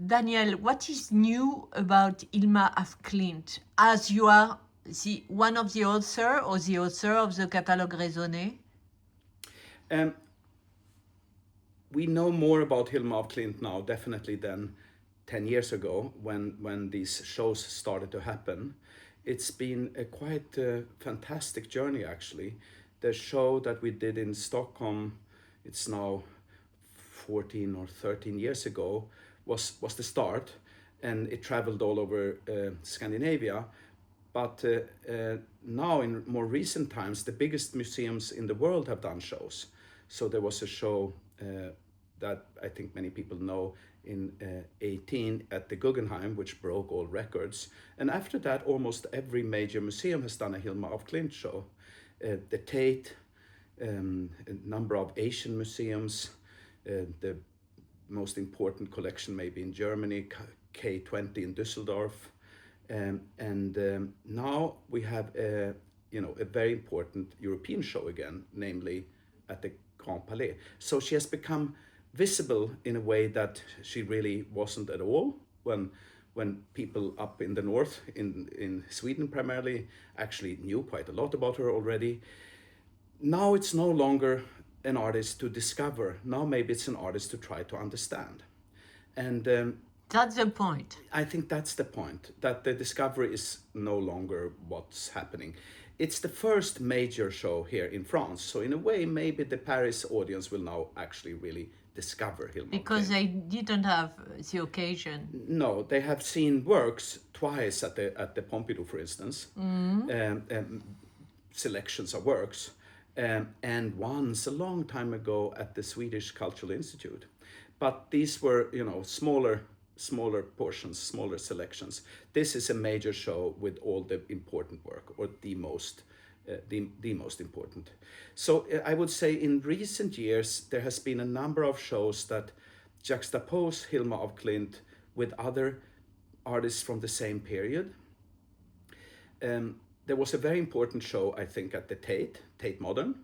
Daniel, what is new about Hilma af Klint, as you are one of the author or the author of the catalogue raisonné? We know more about Hilma af Klint now, definitely, than 10 years ago when these shows started to happen. It's been a quite fantastic journey, actually. The show that we did in Stockholm, it's now 14 or 13 years ago, was the start, and it traveled all over Scandinavia. But now, in more recent times, the biggest museums in the world have done shows. So there was a show that I think many people know in 18 at the Guggenheim, which broke all records. And after that, almost every major museum has done a Hilma af Klint show. The Tate, a number of Asian museums, the most important collection maybe in Germany, K20 in Düsseldorf. Now we have a very important European show again, namely at the Grand Palais. So she has become visible in a way that she really wasn't at all when people up in the north, in Sweden primarily, actually knew quite a lot about her already. Now it's no longer an artist to discover. Now maybe it's an artist to try to understand. And that's the point. I think that's the point, that the discovery is no longer what's happening. It's the first major show here in France. So in a way, maybe the Paris audience will now actually really discover Hilma. Because they didn't have the occasion. No, they have seen works twice at the Pompidou, for instance, selections of works, and once a long time ago at the Swedish Cultural Institute. But these were, smaller portions, smaller selections. This is a major show with all the important work, or the most important. So I would say in recent years there has been a number of shows that juxtapose Hilma af Klint with other artists from the same period. There was a very important show, I think, at the Tate Modern,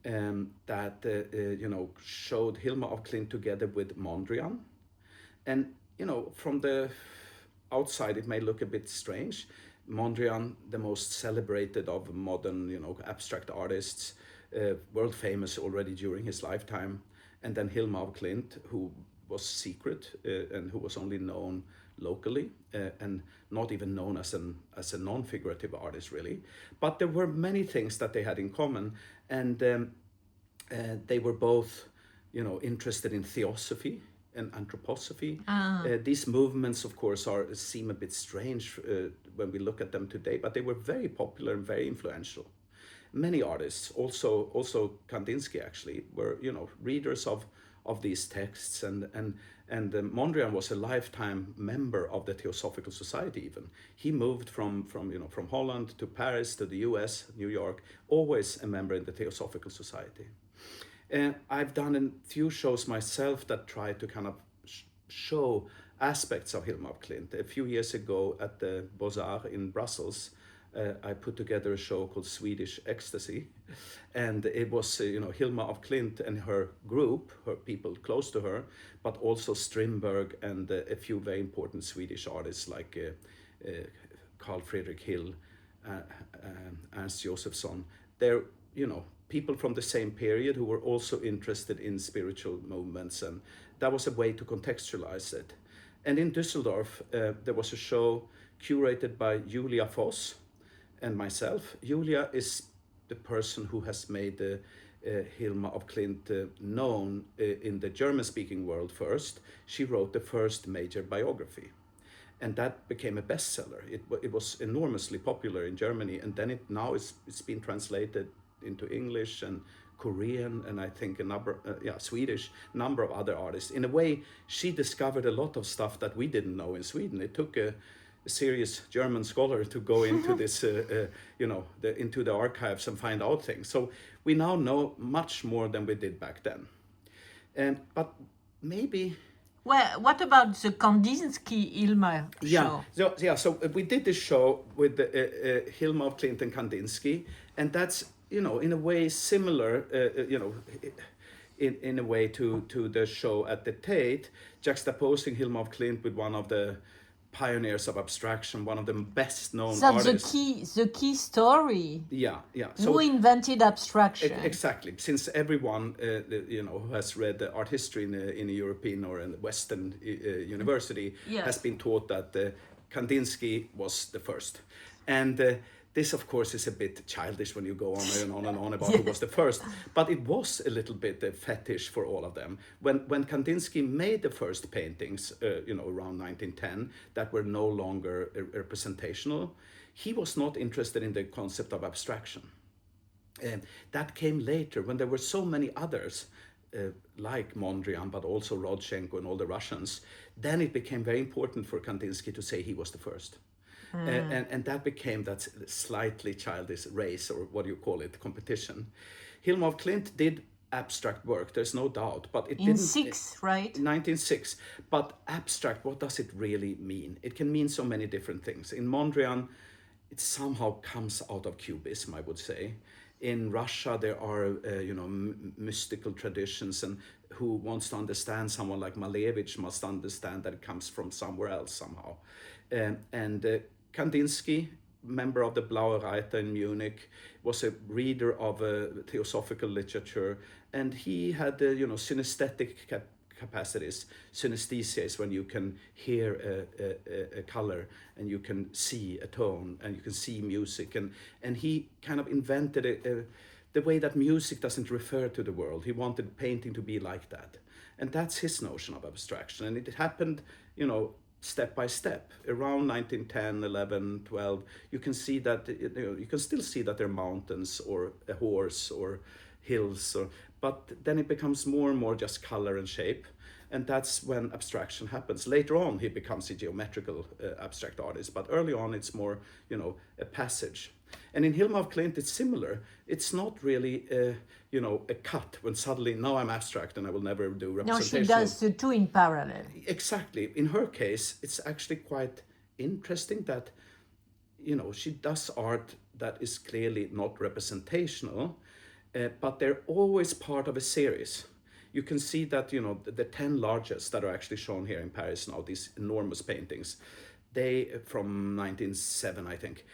that showed Hilma af Klint together with Mondrian. And from the outside, it may look a bit strange. Mondrian, the most celebrated of modern, abstract artists, world famous already during his lifetime. And then Hilma af Klint, who was secret and who was only known locally and not even known as a non-figurative artist, really. But there were many things that they had in common. And they were both, interested in theosophy and anthroposophy. These movements, of course, seem a bit strange when we look at them today, but they were very popular and very influential. Many artists, also Kandinsky actually, were readers of these texts, and Mondrian was a lifetime member of the Theosophical Society. Even he moved from Holland to Paris to the U.S., New York, always a member in the Theosophical Society. I've done a few shows myself that try to kind of show aspects of Hilma af Klint. A few years ago at the Beaux-Arts in Brussels, I put together a show called Swedish Ecstasy, and it was Hilma af Klint and her group, her people close to her, but also Strindberg and a few very important Swedish artists like Carl Fredrik Hill, Ernst Josephson. They're people from the same period who were also interested in spiritual movements, and that was a way to contextualize it. And in Düsseldorf, there was a show curated by Julia Voss and myself. Julia is the person who has made Hilma af Klint known in the German-speaking world first. She wrote the first major biography, and that became a bestseller. It was enormously popular in Germany, and then it's been translated into English and Korean, and I think Swedish, number of other artists. In a way, she discovered a lot of stuff that we didn't know in Sweden. It took a serious German scholar to go into this, into the archives and find out things. So we now know much more than we did back then. But maybe. Well, what about the Kandinsky Hilma show? So we did this show with Hilma af Klint and Kandinsky, and that's in a way similar. in a way to the show at the Tate, juxtaposing Hilma af Klint with one of the pioneers of abstraction, one of the best known artists. The key story. Yeah. Who invented abstraction? Exactly, since everyone who has read art history in a European or a Western university has been taught that Kandinsky was the first, and this of course is a bit childish when you go on and on about who was the first, but it was a little bit a fetish for all of them. When Kandinsky made the first paintings, around 1910, that were no longer representational, he was not interested in the concept of abstraction. That came later when there were so many others, like Mondrian, but also Rodchenko and all the Russians. Then it became very important for Kandinsky to say he was the first. And that became that slightly childish race, or what do you call it, competition. Hilma af Klint did abstract work, there's no doubt, but it didn't... Right? 1906. But abstract, what does it really mean? It can mean so many different things. In Mondrian, it somehow comes out of Cubism, I would say. In Russia, there are mystical traditions, and who wants to understand someone like Malevich must understand that it comes from somewhere else somehow. And Kandinsky, member of the Blaue Reiter in Munich, was a reader of theosophical literature, and he had synesthetic capacities. Synesthesia is when you can hear a color and you can see a tone and you can see music, and he kind of invented the way that music doesn't refer to the world. He wanted painting to be like that, and that's his notion of abstraction. And it happened, step by step. Around 1910, 11, 12, you can see that you can still see that there are mountains or a horse or hills, but then it becomes more and more just color and shape, and that's when abstraction happens. Later on, he becomes a geometrical abstract artist, but early on, it's more a passage. And in Hilma af Klint, it's similar. It's not really a cut when suddenly now I'm abstract and I will never do representation. No, she does the two in parallel. Exactly. In her case, it's actually quite interesting that she does art that is clearly not representational, but they're always part of a series. You can see that the 10 largest that are actually shown here in Paris now, these enormous paintings, they from 1907, I think,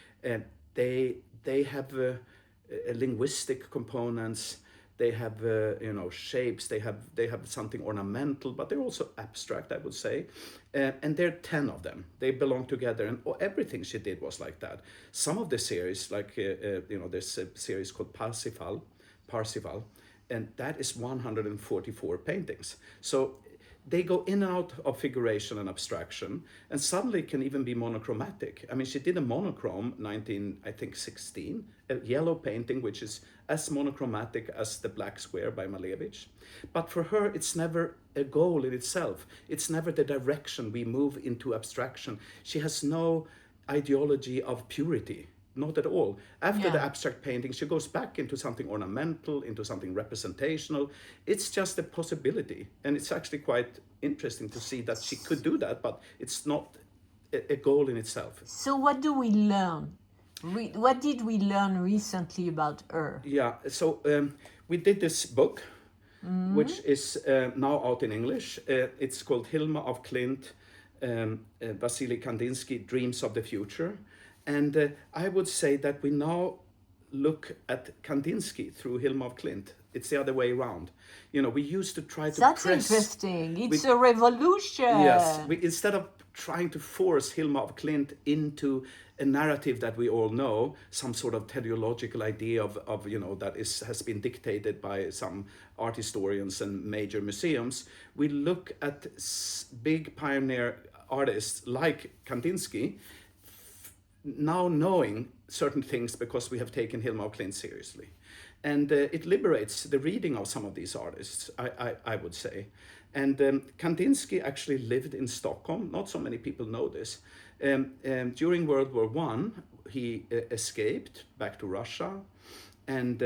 they have linguistic components. They have shapes. They have something ornamental, but they're also abstract, I would say. And there are 10 of them. They belong together, and everything she did was like that. Some of the series, like there's a series called Parsifal, and that is 144 paintings. So they go in and out of figuration and abstraction, and suddenly it can even be monochromatic. I mean, she did a monochrome, 1916, a yellow painting, which is as monochromatic as the Black Square by Malevich. But for her, it's never a goal in itself. It's never the direction we move into abstraction. She has no ideology of purity. Not at all. After the abstract painting, she goes back into something ornamental, into something representational. It's just a possibility. And it's actually quite interesting to see that she could do that, but it's not a goal in itself. So what do we learn? What did we learn recently about her? Yeah, so we did this book, which is now out in English. It's called Hilma af Klint, Vasily Kandinsky, Dreams of the Future. And I would say that we now look at Kandinsky through Hilma af Klint. It's the other way around. We used to try to That's interesting. It's a revolution. Yes. Instead of trying to force Hilma af Klint into a narrative that we all know, some sort of teleological idea of that has been dictated by some art historians and major museums, we look at big pioneer artists like Kandinsky, now knowing certain things because we have taken Hilma af Klint seriously. And it liberates the reading of some of these artists, I would say. And Kandinsky actually lived in Stockholm. Not so many people know this. During World War I, he escaped back to Russia. And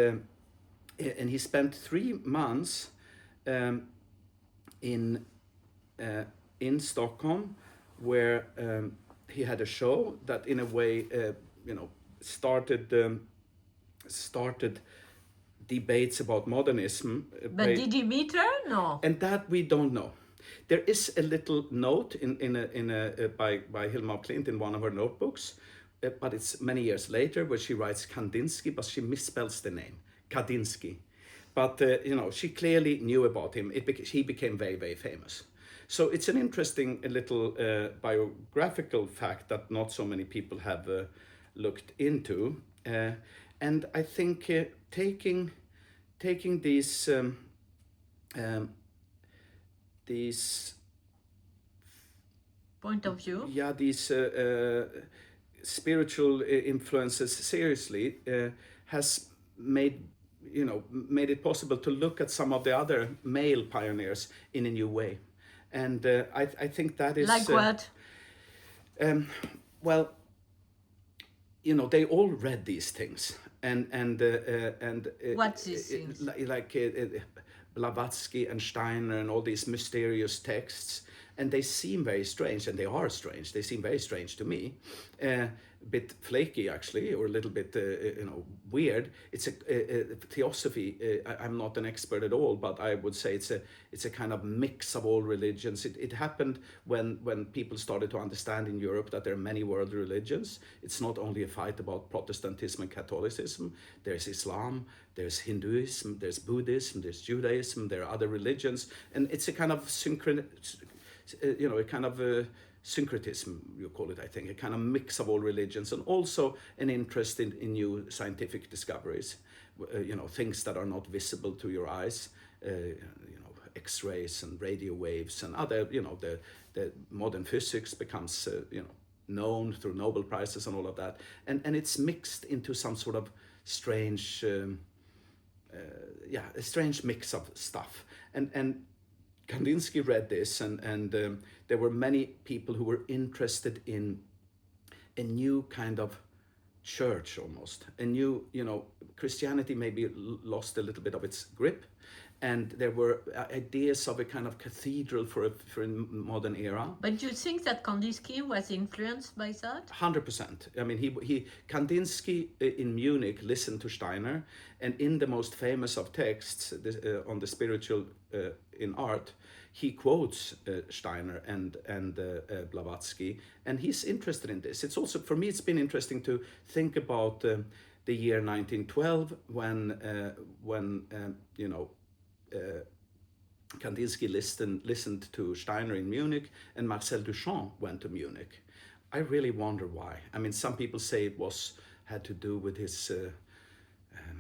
he spent 3 months in Stockholm, where he had a show that in a way started debates about modernism. But did he meet her? No. And that we don't know. There is a little note by Hilma of Klint in one of her notebooks, but it's many years later where she writes Kandinsky, but she misspells the name, Kandinsky. But she clearly knew about him. He became very, very famous. So it's an interesting little biographical fact that not so many people have looked into. And I think taking these point of view. Yeah, these spiritual influences seriously has made it possible to look at some of the other male pioneers in a new way, and I think that is like what? Well, they all read these things, and what's these things? Like Blavatsky and Steiner and all these mysterious texts, and they seem very strange, and they are strange. They seem very strange to me, a bit flaky actually, or a little bit weird. It's a theosophy. I'm not an expert at all, but I would say it's a kind of mix of all religions. It happened when people started to understand in Europe that there are many world religions. It's not only a fight about Protestantism and Catholicism. There's Islam, there's Hinduism, there's Buddhism, there's Judaism, there are other religions, and it's a kind of syncretism, you call it, I think, a kind of mix of all religions, and also an interest in new scientific discoveries, things that are not visible to your eyes, X-rays and radio waves and other, the modern physics becomes, known through Nobel Prizes and all of that, and it's mixed into some sort of strange, a strange mix of stuff, and Kandinsky read this, and there were many people who were interested in a new kind of church, almost a new, Christianity maybe lost a little bit of its grip, and there were ideas of a kind of cathedral for a modern era. But do you think that Kandinsky was influenced by that? 100%. I mean, Kandinsky in Munich listened to Steiner, and in the most famous of texts on the spiritual in art, he quotes Steiner and Blavatsky, and he's interested in this. It's also, for me, it's been interesting to think about the year 1912 when Kandinsky listened to Steiner in Munich, and Marcel Duchamp went to Munich. I really wonder why. I mean, some people say it had to do with his,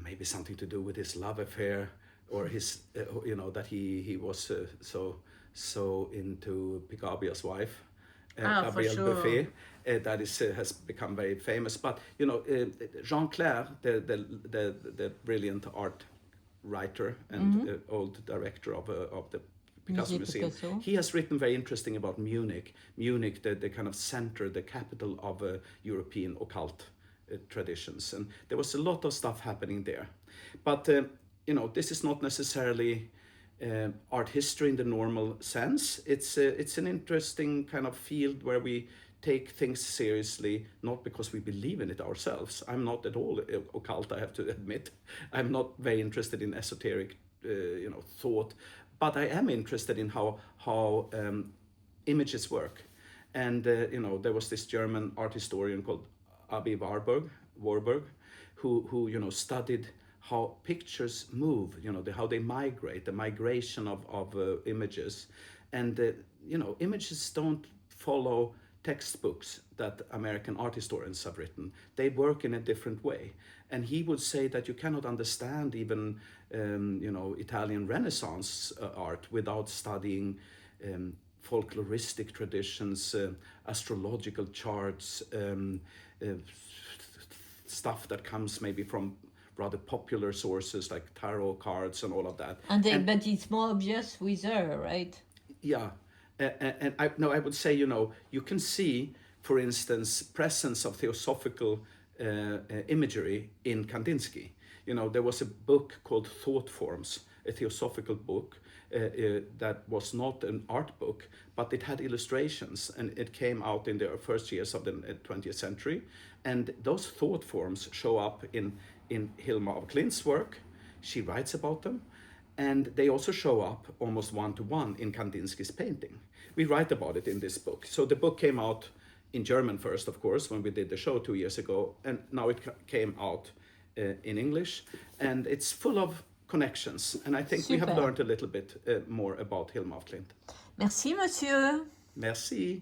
maybe something to do with his love affair, or his, that he was so into Picabio's wife, Gabrielle sure. Buffet, that has become very famous. But Jean Clair, the brilliant art writer and old director of the Picasso Museum, he has written very interesting about Munich, the kind of center, the capital of European occult traditions, and there was a lot of stuff happening there. But this is not necessarily art history in the normal sense. It's an interesting kind of field where we take things seriously, not because we believe in it ourselves. I'm not at all occult, I have to admit. I'm not very interested in esoteric, thought, but I am interested in how images work. And there was this German art historian called Abi Warburg, who studied how pictures move, how they migrate, the migration of images, and images don't follow textbooks that American art historians have written. They work in a different way, and he would say that you cannot understand even Italian Renaissance art without studying folkloristic traditions, astrological charts, stuff that comes maybe from rather popular sources like tarot cards and all of that. But it's more obvious with her, right? Yeah, and I would say, you can see, for instance, presence of theosophical imagery in Kandinsky. There was a book called Thought Forms, a theosophical book that was not an art book, but it had illustrations, and it came out in the first years of the 20th century. And those thought forms show up in Hilma of Klint's work, She writes about them, and they also show up almost one-to-one in Kandinsky's painting. We write about it in this book. So the book came out in German first, of course, when we did the show 2 years ago, and now it came out in English, and it's full of connections. And I think we have Super. learned a little bit more about Hilma af Klint. Merci, monsieur. Merci.